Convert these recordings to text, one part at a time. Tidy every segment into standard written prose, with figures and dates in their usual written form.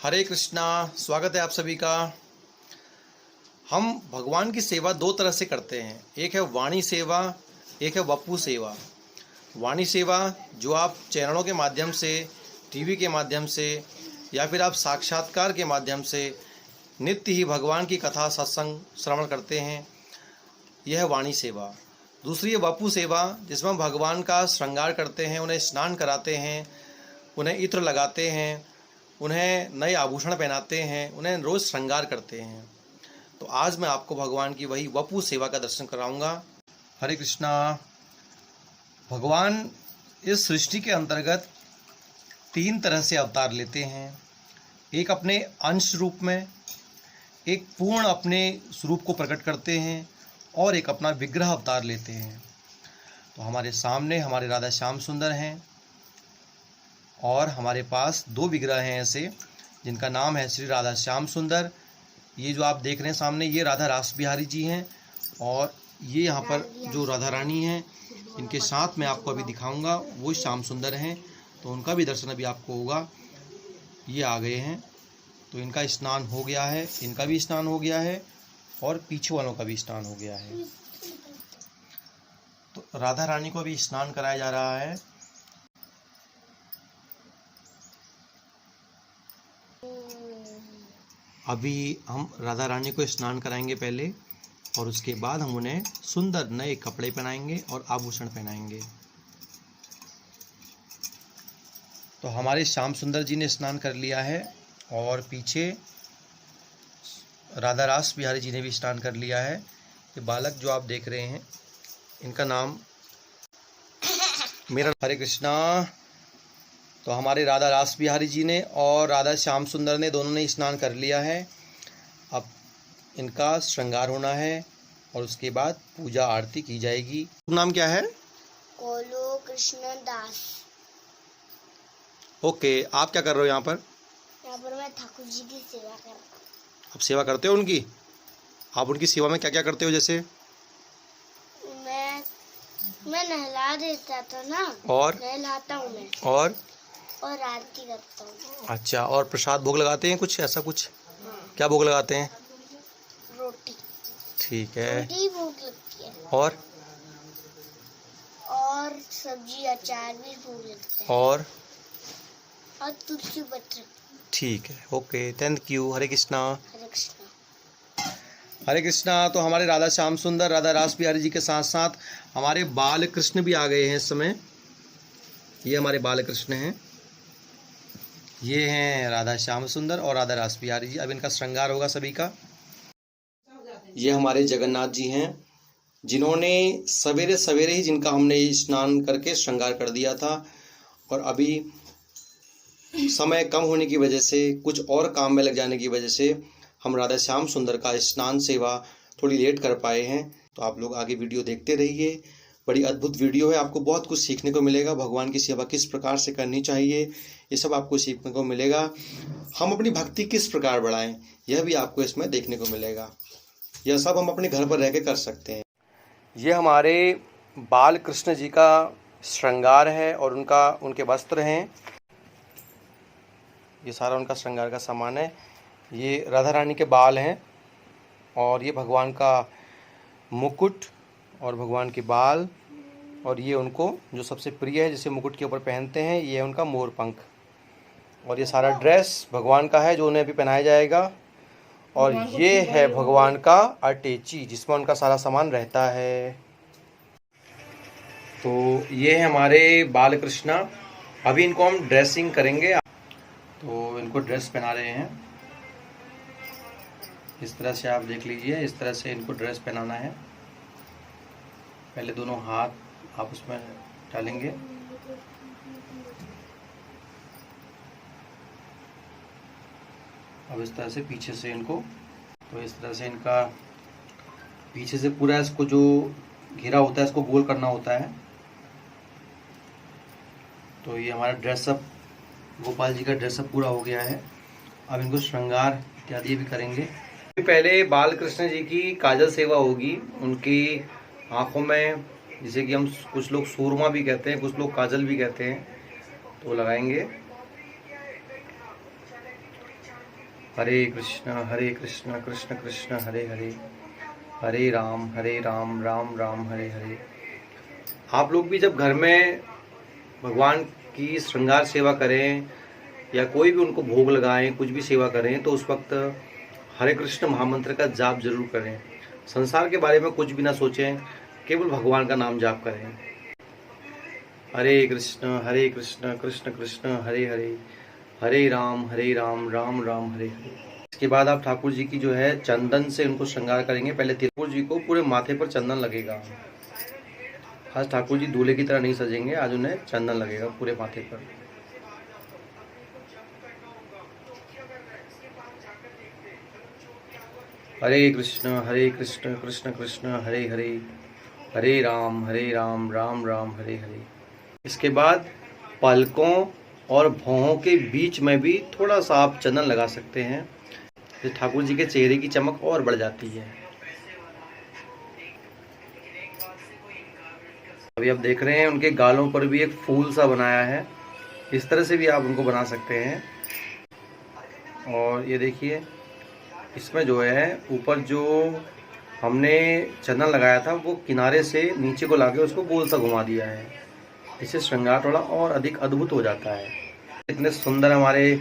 हरे कृष्णा। स्वागत है आप सभी का। हम भगवान की सेवा दो तरह से करते हैं, एक है वाणी सेवा, एक है वपु सेवा। वाणी सेवा जो आप चैनलों के माध्यम से, टीवी के माध्यम से या फिर आप साक्षात्कार के माध्यम से नित्य ही भगवान की कथा सत्संग श्रवण करते हैं, यह है वाणी सेवा। दूसरी है वपु सेवा, जिसमें हम भगवान का श्रृंगार करते हैं, उन्हें स्नान कराते हैं, उन्हें इत्र लगाते हैं, उन्हें नए आभूषण पहनाते हैं, उन्हें रोज़ श्रृंगार करते हैं। तो आज मैं आपको भगवान की वही वपु सेवा का दर्शन कराऊंगा। हरे कृष्णा। भगवान इस सृष्टि के अंतर्गत तीन तरह से अवतार लेते हैं। एक अपने अंश रूप में, एक पूर्ण अपने स्वरूप को प्रकट करते हैं और एक अपना विग्रह अवतार लेते हैं। तो हमारे सामने हमारे राधा श्याम सुंदर हैं और हमारे पास दो विग्रह हैं ऐसे, जिनका नाम है श्री राधा श्याम सुंदर। ये जो आप देख रहे हैं सामने, ये राधा रास बिहारी जी हैं और ये यहाँ पर जो राधा रानी हैं, इनके साथ मैं आपको अभी दिखाऊंगा, वो श्याम सुंदर हैं। तो उनका भी दर्शन अभी आपको होगा। ये आ गए हैं, तो इनका स्नान हो गया है, इनका भी स्नान हो गया है और पीछे वालों का भी स्नान हो गया है। तो राधा रानी को भी स्नान कराया जा रहा है। अभी हम राधा रानी को स्नान कराएंगे पहले, और उसके बाद हम उन्हें सुंदर नए कपड़े पहनाएंगे और आभूषण पहनाएंगे। तो हमारे श्याम सुंदर जी ने स्नान कर लिया है और पीछे राधा रास बिहारी जी ने भी स्नान कर लिया है। ये बालक जो आप देख रहे हैं, इनका नाम मेरा हरे कृष्णा। तो हमारे राधा रास बिहारी जी ने और राधा श्याम सुंदर ने, दोनों ने स्नान कर लिया है। अब इनका श्रृंगार होना है और उसके बाद पूजा आरती की जाएगी। नाम क्या है? कोलो कृष्ण दास। ओके, आप क्या कर रहे हो यहाँ पर? यहाँ पर मैं ठाकुर जी की सेवा कर रहा हूँ। आप सेवा करते हो उनकी? आप उनकी सेवा में क्या क्या करते हो? जैसे मैं नहला देता था ना, और नहलाता हूँ मैं, और आरती करता हूँ। अच्छा, और प्रसाद भोग लगाते हैं कुछ ऐसा कुछ? हाँ। क्या भोग लगाते हैं? रोटी। ठीक है। रोटी भोग लगती है और सब्जी अचार भी भोग लगता है, और तुलसी पत्र। ठीक है, ओके, थैंक यू। हरे कृष्णा। हरे कृष्णा। हरे कृष्णा। तो हमारे राधा श्याम सुंदर, राधा रास बिहारी जी के साथ साथ हमारे बाल कृष्ण भी आ गए हैं इस समय। ये हमारे बाल कृष्ण हैं, ये हैं राधा श्याम सुंदर और राधा रास बिहारी जी। अब इनका श्रृंगार होगा सभी का। ये हमारे जगन्नाथ जी हैं, जिन्होंने सवेरे सवेरे ही, जिनका हमने स्नान करके श्रृंगार कर दिया था, और अभी समय कम होने की वजह से, कुछ और काम में लग जाने की वजह से हम राधा श्याम सुंदर का स्नान सेवा थोड़ी लेट कर पाए हैं। तो आप लोग आगे वीडियो देखते रहिए। बड़ी अद्भुत वीडियो है, आपको बहुत कुछ सीखने को मिलेगा। भगवान की सेवा किस प्रकार से करनी चाहिए, ये सब आपको सीखने को मिलेगा। हम अपनी भक्ति किस प्रकार बढ़ाएं, यह भी आपको इसमें देखने को मिलेगा। यह सब हम अपने घर पर रह के कर सकते हैं। ये हमारे बाल कृष्ण जी का श्रृंगार है और उनके वस्त्र हैं। ये सारा उनका श्रृंगार का सामान है। ये राधा रानी के बाल हैं और ये भगवान का मुकुट और भगवान के बाल, और ये उनको जो सबसे प्रिय है, जिसे मुकुट के ऊपर पहनते हैं, ये है उनका मोर पंख। और ये सारा ड्रेस भगवान का है जो उन्हें अभी पहनाया जाएगा। और ये है भगवान का अटैची, जिसमें उनका सारा सामान रहता है। तो ये है हमारे बाल कृष्णा। अभी इनको हम ड्रेसिंग करेंगे। तो इनको ड्रेस पहना रहे हैं, इस तरह से आप देख लीजिए। इस तरह से इनको ड्रेस पहनाना है। पहले दोनों हाथ आप उसमें डालेंगे, अब इस तरह से पीछे से इनको, तो इस तरह से इनका पीछे से पूरा इसको जो घेरा होता है, इसको गोल करना होता है। तो ये हमारा ड्रेसअप, गोपाल जी का ड्रेसअप पूरा हो गया है। अब इनको श्रृंगार इत्यादि भी करेंगे। पहले बाल कृष्ण जी की काजल सेवा होगी। उनकी आँखों में, जिसे कि हम कुछ लोग सूरमा भी कहते हैं, कुछ लोग काजल भी कहते हैं, तो लगाएंगे। हरे कृष्ण कृष्ण कृष्ण हरे हरे, हरे राम राम राम हरे हरे। आप लोग भी जब घर में भगवान की श्रृंगार सेवा करें या कोई भी उनको भोग लगाएं, कुछ भी सेवा करें, तो उस वक्त हरे कृष्ण महामंत्र का जाप जरूर करें। संसार के बारे में कुछ भी ना सोचें, केवल भगवान का नाम जाप करें। हरे कृष्ण कृष्ण कृष्ण हरे हरे, हरे राम राम राम हरे हरे। इसके बाद आप ठाकुर जी की जो है चंदन से उनको श्रृंगार करेंगे। पहले ठाकुर जी को पूरे माथे पर चंदन लगेगा। आज ठाकुर जी दूल्हे की तरह नहीं सजेंगे, आज उन्हें चंदन लगेगा पूरे माथे पर। हरे कृष्ण कृष्ण कृष्ण हरे हरे, हरे राम राम राम हरे हरे। इसके बाद पलकों और भौहों के बीच में भी थोड़ा सा आप चंदन लगा सकते हैं, तो ठाकुर जी के चेहरे की चमक और बढ़ जाती है। अभी आप देख रहे हैं उनके गालों पर भी एक फूल सा बनाया है, इस तरह से भी आप उनको बना सकते हैं। और ये देखिए, इसमें जो है ऊपर जो हमने चंदन लगाया था वो किनारे से नीचे को लाके उसको गोल सा घुमा दिया है। इससे श्रृंगार थोड़ा और अधिक अद्भुत हो जाता है। इतने सुंदर हमारे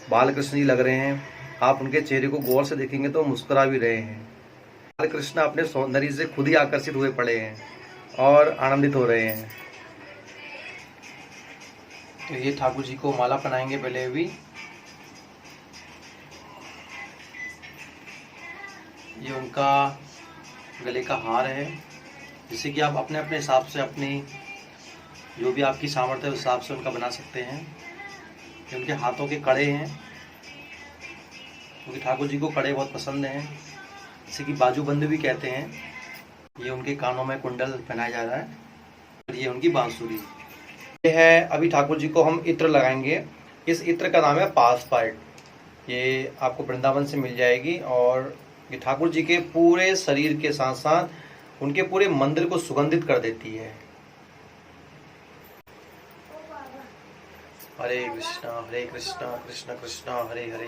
बालकृष्ण जी लग रहे हैं। आप उनके चेहरे को गौर से देखेंगे तो मुस्कुरा भी रहे हैं। बालकृष्ण अपने सौंदर्य से खुद ही आकर्षित हुए पड़े हैं और आनंदित हो रहे हैं। तो ये ठाकुर जी को माला पहनाएंगे। पहले भी ये उनका गले का हार है, जिससे कि आप अपने अपने हिसाब से, अपनी जो भी आपकी सामर्थ्य है उस हिसाब से उनका बना सकते हैं। ये उनके हाथों के कड़े हैं, क्योंकि ठाकुर जी को कड़े बहुत पसंद हैं, जिसे कि बाजूबंद भी कहते हैं। ये उनके कानों में कुंडल पहनाया जा रहा है और ये उनकी बांसुरी ये है। अभी ठाकुर जी को हम इत्र लगाएंगे। इस इत्र का नाम है पासपार्ट। ये आपको वृंदावन से मिल जाएगी और ये ठाकुर जी के पूरे शरीर के साथ साथ उनके पूरे मंदिर को सुगंधित कर देती है। हरे कृष्णा कृष्ण कृष्ण हरे हरे,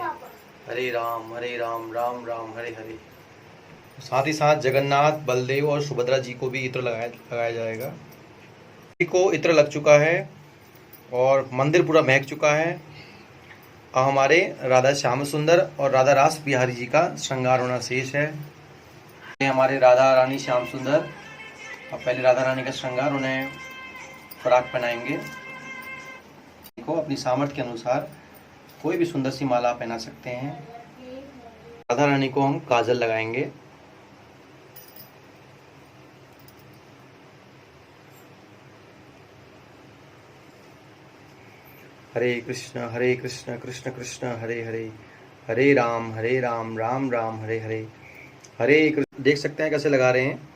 हरे राम राम राम हरे हरे। साथ ही साथ जगन्नाथ, बलदेव और सुभद्रा जी को भी इत्र लगाया जाएगा। जी को इत्र लग चुका है और मंदिर पूरा महक चुका है। अब हमारे राधा श्याम सुंदर और राधा रास बिहारी जी का श्रृंगार होना शेष है। ये हमारे राधा रानी श्याम सुंदर। अब पहले राधा रानी का श्रृंगार, उन्हें फ्रॉक पहनाएंगे। को अपनी सामर्थ्य के अनुसार कोई भी सुंदर सी माला पहना सकते हैं। राधा रानी को हम काजल लगाएंगे। हरे कृष्ण कृष्ण कृष्ण हरे हरे, हरे राम राम राम हरे हरे। हरे कृष्ण, देख सकते हैं कैसे लगा रहे हैं।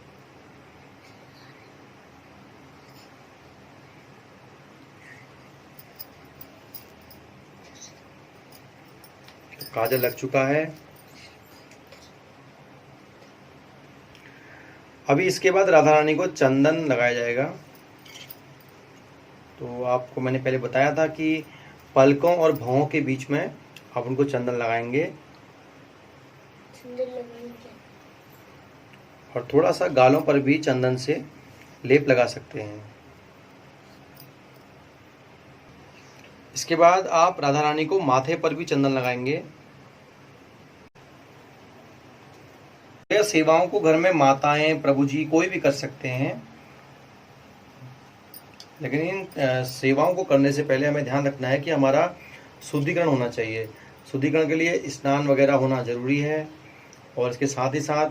काजल लग चुका है। अभी इसके बाद राधा रानी को चंदन लगाया जाएगा। तो आपको मैंने पहले बताया था कि पलकों और भौहों के बीच में आप उनको चंदन लगाएंगे और थोड़ा सा गालों पर भी चंदन से लेप लगा सकते हैं। इसके बाद आप राधा रानी को माथे पर भी चंदन लगाएंगे। यह सेवाओं को घर में माताएं, प्रभु जी कोई भी कर सकते हैं, लेकिन इन सेवाओं को करने से पहले हमें ध्यान रखना है कि हमारा शुद्धिकरण होना चाहिए। शुद्धिकरण के लिए स्नान वगैरह होना जरूरी है और इसके साथ ही साथ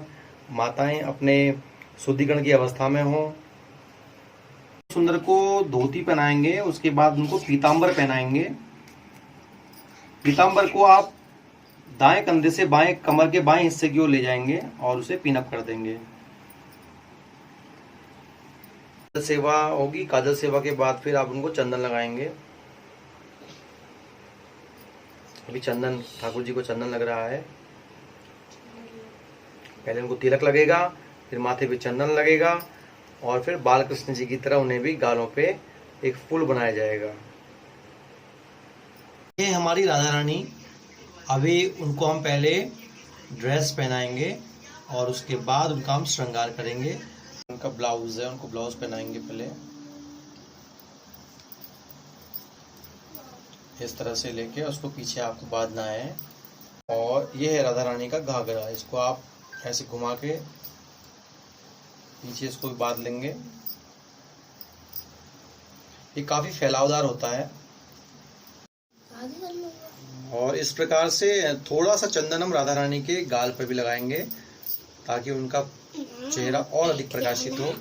माताएं अपने शुद्धिकरण की अवस्था में हों। सुंदर को धोती पहनाएंगे, उसके बाद उनको पीतांबर पहनाएंगे। पीतांबर को आप दाएं कंधे से बाएं कमर के बाएं हिस्से की ओर ले जाएंगे और उसे पिनअप कर देंगे। सेवा होगी। काजल सेवा के बाद फिर आप उनको चंदन लगाएंगे। अभी चंदन, ठाकुर जी को चंदन लग रहा है। पहले उनको तिलक लगेगा, फिर माथे पे चंदन लगेगा और फिर बालकृष्ण जी की तरह उन्हें भी गालों पे एक फूल बनाया जाएगा। ये हमारी राधा रानी अभी उनको हम पहले ड्रेस पहनाएंगे और उसके बाद उनका हम श्रृंगार करेंगे। उनका ब्लाउज है, उनको ब्लाउज पहनाएंगे पहले इस तरह से लेके, उसको पीछे आपको बांधना है। और ये है राधा रानी का घाघरा, इसको आप ऐसे घुमा के पीछे इसको भी बांध लेंगे। ये काफी फैलावदार होता है। और इस प्रकार से थोड़ा सा चंदन हम राधा रानी के गाल पर भी लगाएंगे ताकि उनका चेहरा और अधिक प्रकाशित हो।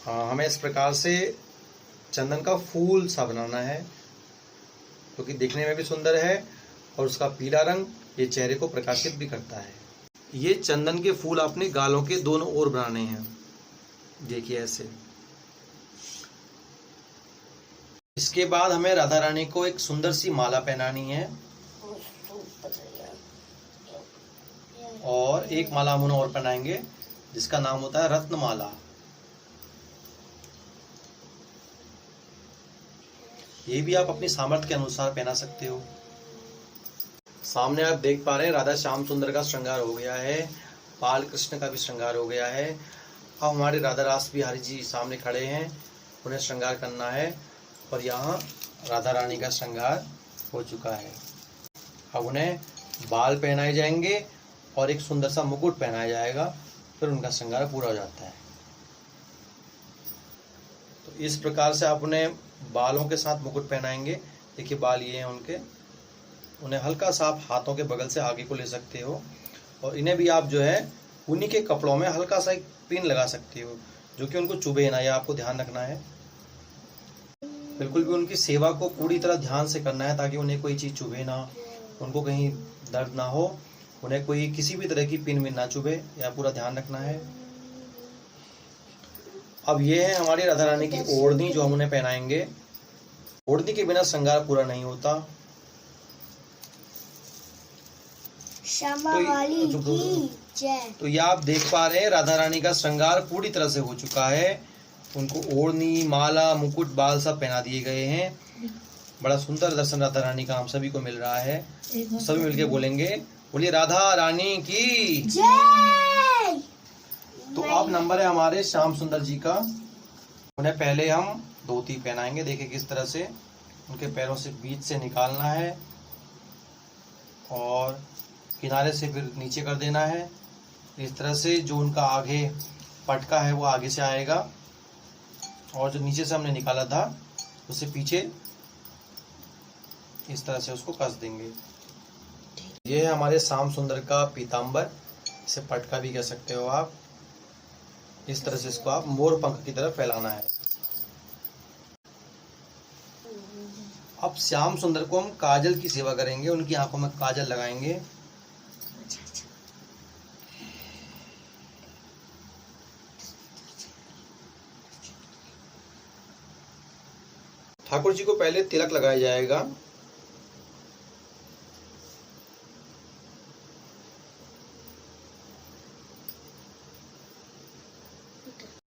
हाँ, हमें इस प्रकार से चंदन का फूल सा बनाना है क्योंकि दिखने में भी सुंदर है और उसका पीला रंग ये चेहरे को प्रकाशित भी करता है। ये चंदन के फूल अपने गालों के दोनों ओर बनाने हैं, देखिए ऐसे। इसके बाद हमें राधा रानी को एक सुंदर सी माला पहनानी है और एक माला हम उन्हें और पहनाएंगे जिसका नाम होता है रत्न माला। ये भी आप अपनी सामर्थ्य के अनुसार पहना सकते हो। सामने आप देख पा रहे हैं राधा श्याम सुंदर का श्रृंगार हो गया है, बाल कृष्ण का भी श्रृंगार हो गया है। अब हमारे राधा रास बिहारी जी सामने खड़े हैं, उन्हें श्रृंगार करना है और यहाँ राधा रानी का श्रृंगार हो चुका है। अब उन्हें बाल पहनाए जाएंगे और एक सुंदर सा मुकुट पहनाया जाएगा, फिर उनका श्रृंगार पूरा हो जाता है। तो इस प्रकार से आप उन्हें बालों के साथ मुकुट पहनाएंगे। देखिए बाल ये हैं उनके, उन्हें हल्का सा आप हाथों के बगल से आगे को ले सकते हो और इन्हें भी आप जो है उन्हीं के कपड़ों में हल्का सा एक पिन लगा सकते हो जो कि उनको चुभे ना, यह आपको ध्यान रखना है। बिल्कुल भी उनकी सेवा को पूरी तरह ध्यान से करना है ताकि उन्हें कोई चीज़ चुभे ना, उनको कहीं दर्द ना हो, उन्हें कोई किसी भी तरह की पिन में ना चुभे, यह पूरा ध्यान रखना है। अब ये है हमारी राधा रानी की ओढ़नी जो हम उन्हें पहनाएंगे। ओढ़नी के बिना श्रृंगार पूरा नहीं होता। तो ये आप देख पा रहे हैं राधा रानी का श्रृंगार पूरी तरह से हो चुका है। उनको ओढ़नी, माला, मुकुट, बाल सब पहना दिए गए हैं। बड़ा सुंदर दर्शन राधा रानी का हम सभी को मिल रहा है। सभी मिलके बोलेंगे, बोलिए राधा रानी की जय। तो अब नंबर है हमारे श्याम सुंदर जी का। उन्हें पहले हम धोती पहनाएंगे। देखिए किस तरह से उनके पैरों से बीच से निकालना है और किनारे से फिर नीचे कर देना है। इस तरह से जो उनका आगे पटका है वो आगे से आएगा और जो नीचे से हमने निकाला था उसे पीछे इस तरह से उसको कस देंगे। ये है हमारे श्याम सुंदर का पीतांबर, इसे पटका भी कह सकते हो आप। इस तरह से इसको आप मोर पंख की तरह फैलाना है। अब श्याम सुंदर को हम काजल की सेवा करेंगे, उनकी आंखों में काजल लगाएंगे। ठाकुर जी को पहले तिलक लगाया जाएगा।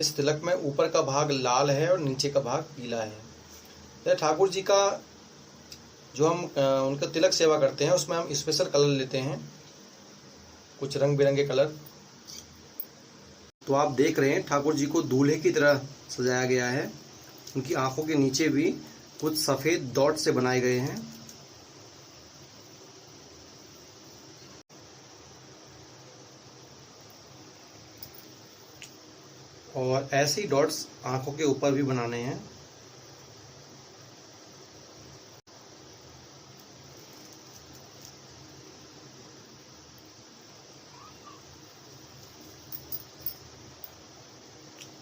इस तिलक में ऊपर का भाग लाल है और नीचे का भाग पीला है। ठाकुर जी का जो हम उनका तिलक सेवा करते हैं उसमें हम स्पेशल कलर लेते हैं, कुछ रंग बिरंगे कलर। तो आप देख रहे हैं ठाकुर जी को दूल्हे की तरह सजाया गया है। उनकी आंखों के नीचे भी कुछ सफेद डॉट से बनाए गए हैं। और ऐसे ही डॉट्स आंखों के ऊपर भी बनाने हैं।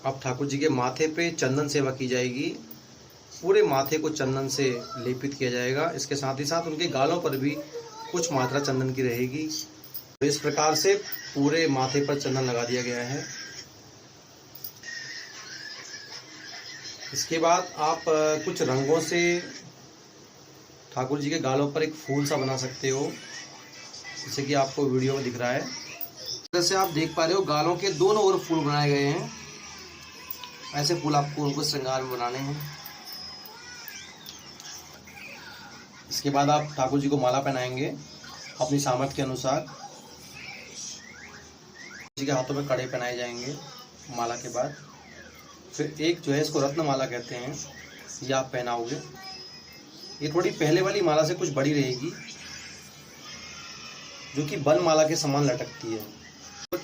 अब ठाकुर जी के माथे पे चंदन सेवा की जाएगी। पूरे माथे को चंदन से लेपित किया जाएगा। इसके साथ ही साथ उनके गालों पर भी कुछ मात्रा चंदन की रहेगी। तो इस प्रकार से पूरे माथे पर चंदन लगा दिया गया है। इसके बाद आप कुछ रंगों से ठाकुर जी के गालों पर एक फूल सा बना सकते हो, जैसे कि आपको वीडियो में दिख रहा है। जैसे आप देख पा रहे हो गालों के दोनों ओर फूल बनाए गए हैं। ऐसे फूल आपको उनको श्रृंगार में बनाने हैं। इसके बाद आप ठाकुर जी को माला पहनाएंगे अपनी सामर्थ्य के अनुसार। जी के हाथों में कड़े पहनाए जाएंगे माला के बाद। फिर एक जो है इसको रत्न माला कहते हैं, ये आप पहनाओगे। ये थोड़ी पहले वाली माला से कुछ बड़ी रहेगी, जो कि वन माला के समान लटकती है।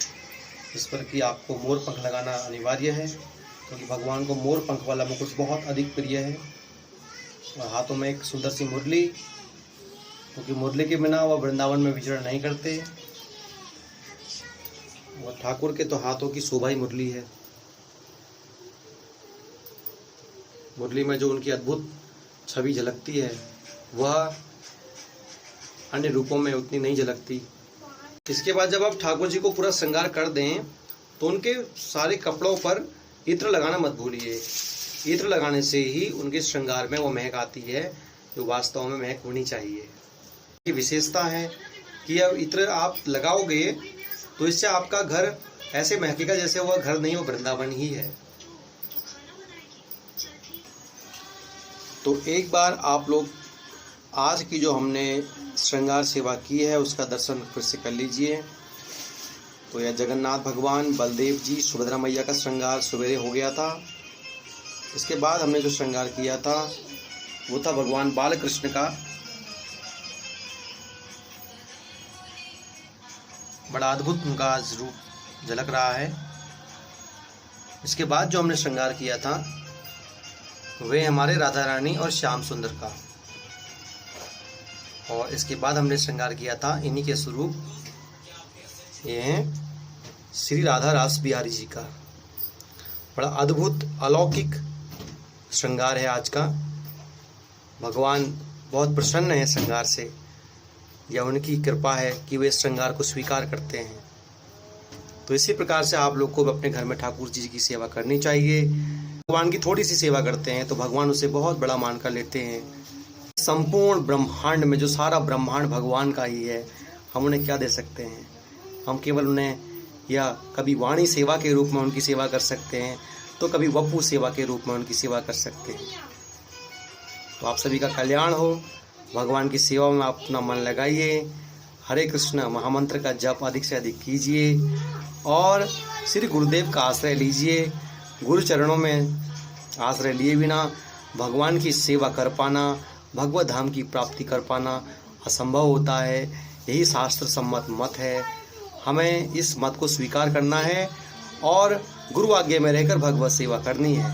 इस पर कि आपको मोर पंख लगाना अनिवार्य है, क्योंकि भगवान को मोर पंख वाला मुकुट बहुत अधिक प्रिय है। और हाथों में एक सुंदर सी मुरली, क्योंकि मुरली के बिना वह वृंदावन में विचरण नहीं करते। और ठाकुर के तो हाथों की शोभा ही मुरली है। मुरली में जो उनकी अद्भुत छवि झलकती है वह अन्य रूपों में उतनी नहीं झलकती। इसके बाद जब आप ठाकुर जी को पूरा श्रृंगार कर दें तो उनके सारे कपड़ों पर इत्र लगाना मत भूलिए। इत्र लगाने से ही उनके श्रृंगार में वो महक आती है जो वास्तव में महक होनी चाहिए। ये विशेषता है कि अब इत्र आप लगाओगे तो इससे आपका घर ऐसे महकेगा जैसे वह घर नहीं, वो वृंदावन ही है। तो एक बार आप लोग आज की जो हमने श्रृंगार सेवा की है उसका दर्शन फिर से कर लीजिए। तो यह जगन्नाथ भगवान, बलदेव जी, सुभद्रा मैया का श्रृंगार सवेरे हो गया था। इसके बाद हमने जो श्रृंगार किया था वो था भगवान बाल कृष्ण का। बड़ा अद्भुत उनका आज रूप झलक रहा है। इसके बाद जो हमने श्रृंगार किया था वे हमारे राधा रानी और श्याम सुंदर का। और इसके बाद हमने श्रृंगार किया था इन्हीं के स्वरूप, ये हैं श्री राधा रास बिहारी जी का। बड़ा अद्भुत अलौकिक श्रृंगार है आज का। भगवान बहुत प्रसन्न है श्रृंगार से, या उनकी कृपा है कि वे श्रृंगार को स्वीकार करते हैं। तो इसी प्रकार से आप लोग को अपने घर में ठाकुर जी की सेवा करनी चाहिए। भगवान की थोड़ी सी सेवा करते हैं तो भगवान उसे बहुत बड़ा मान कर लेते हैं। संपूर्ण ब्रह्मांड में जो सारा ब्रह्मांड भगवान का ही है, हम उन्हें क्या दे सकते हैं? हम केवल उन्हें या कभी वाणी सेवा के रूप में उनकी सेवा कर सकते हैं, तो कभी वपु सेवा के रूप में उनकी सेवा कर सकते हैं। तो आप सभी का कल्याण हो। भगवान की सेवा में आप अपना मन लगाइए। हरे कृष्ण महामंत्र का जप अधिक से अधिक कीजिए और श्री गुरुदेव का आश्रय लीजिए। गुरु चरणों में आश्रय लिए बिना भगवान की सेवा कर पाना, भगवत धाम की प्राप्ति कर पाना असंभव होता है। यही शास्त्र सम्मत मत है। हमें इस मत को स्वीकार करना है और गुरु आज्ञा में रहकर भगवत सेवा करनी है।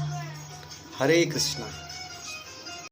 हरे कृष्णा।